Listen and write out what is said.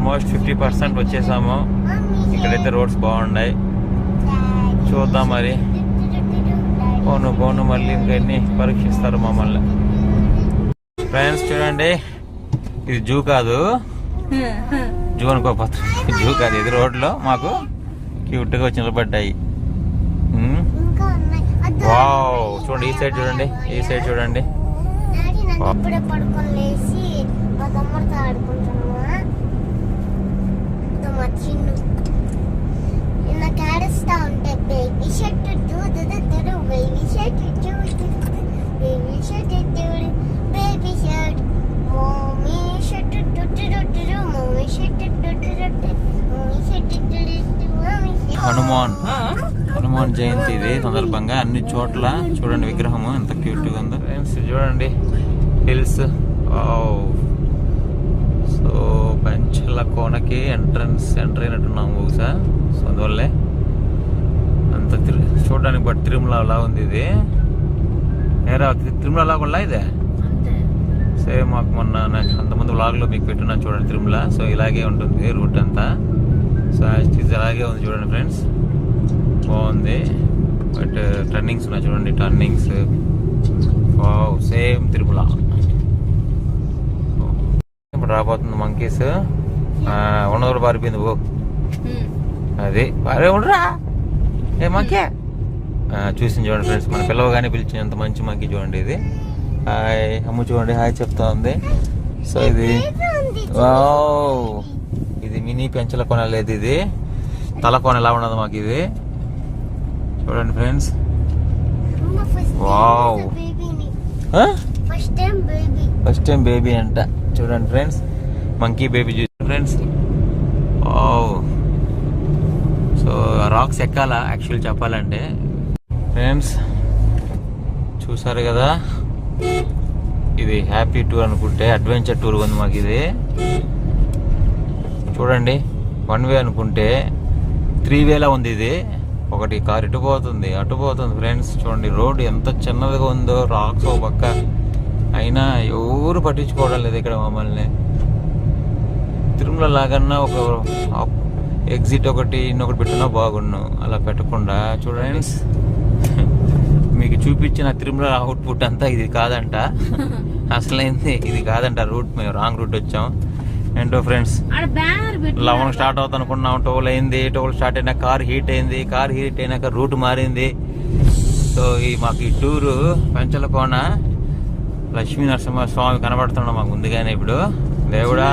Almost 50% వచ్చేసాము. ఇక్కడైతే roads బాగున్నాయి. చూద్దాం మరి. పోను మళ్ళీ ఇంకెన్ని పరీక్షిస్తారు మమ్మల్ని. ఫ్రెండ్స్ చూడండి, ఇది జూ కాదు, జూ అనుకోపోతుంది. జూ కాదు, ఇది రోడ్లో మాకు క్యూట్గా వచ్చి నిలబడ్డాయి. వావ్, చూడండి ఈ సైడ్ చూడండి, ఈ సైడ్ చూడండి. హనుమాన్ జయంతి ఇది సందర్భంగా అన్ని చోట్ల చూడండి విగ్రహము ఎంత క్యూట్ గా ఉందో. ఫ్రెండ్స్ చూడండి హిల్స్. సో పెంచల కోనకి ఎంటర్ అయినట్టున్నాము బహుశా. సో అందువల్లే అంత చూడడానికి బట్ తిరుమల అలా ఉంది ఇది. ఏరా తిరుమల అలా కూడా ఇదే సేమ్. మాకు మొన్న అంతమంది వ్లాగ్లో మీకు పెట్టున్నాను చూడండి తిరుమల. సో ఇలాగే ఉంటుంది రూట్ అంతా. సో అలాగే ఉంది చూడండి ఫ్రెండ్స్, బాగుంది. బట్ టర్నింగ్స్ ఉన్నాయి చూడండి, టర్నింగ్స్. Wow, same Tirumala. ఇప్పుడు రాబోతుంది మంకీస్. ఉండదు పారిపోయింది పో. అది అరే ఉండరా ఏ మంకీ చూసింది చూడండి ఫ్రెండ్స్. మన పిల్లవగానే పిలిచినంత మంచి మంకీ చూడండి ఇది. హాయ్ అమ్మ చూడండి, హాయ్ చెప్తా ఉంది. సో ఇది వావ్, ఇది మినీ పెంచల కొన లేదు, ఇది తల కొన ఎలా ఉన్నది మాకు ఇది చూడండి friends. Wow, first time baby అంట చూడండి ఫ్రెండ్స్. మంకీ బేబీ చూడండి ఫ్రెండ్స్. వావ్, సో రాక్స్ ఎక్కాలా యాక్చువల్ చెప్పాలంటే ఫ్రెండ్స్. చూసారు కదా, ఇది హ్యాపీ టూర్ అనుకుంటే అడ్వెంచర్ టూర్ ఉంది మాకు ఇది. చూడండి 1 వే అనుకుంటే 3 వేలా ఉంది ఇది. ఒకటి కార్ ఇటు పోతుంది అటు పోతుంది ఫ్రెండ్స్. చూడండి రోడ్ ఎంత చిన్నదిగా ఉందో, రాక్స్ ఒక పక్క. అయినా ఎవరు పట్టించుకోవడం లేదు ఇక్కడ మమ్మల్ని. తిరుమల లాగన్నా ఒక ఎగ్జిట్ ఒకటి ఇన్నొకటి పెట్టినా బాగుండు, అలా పెట్టకుండా చూడండి. మీకు చూపించిన తిరుమల అవుట్పుట్ అంతా ఇది కాదంట, అసలైంది ఇది కాదంట రూట్. మేము రాంగ్ రూట్ వచ్చాం. ఏంటో ఫ్రెండ్స్, 11 స్టార్ట్ అవుతా అనుకున్నాం, 12 అయింది. 12 స్టార్ట్ అయినా కార్ హీట్ అయింది. కార్ హీట్ అయినాక రూట్ మారింది. సో మాకు ఈ టూరు పెంచల కోన లక్ష్మీ నరసింహ స్వామి కనబడుతున్నాం మాకు ముందుగానే. ఇప్పుడు దేవుడా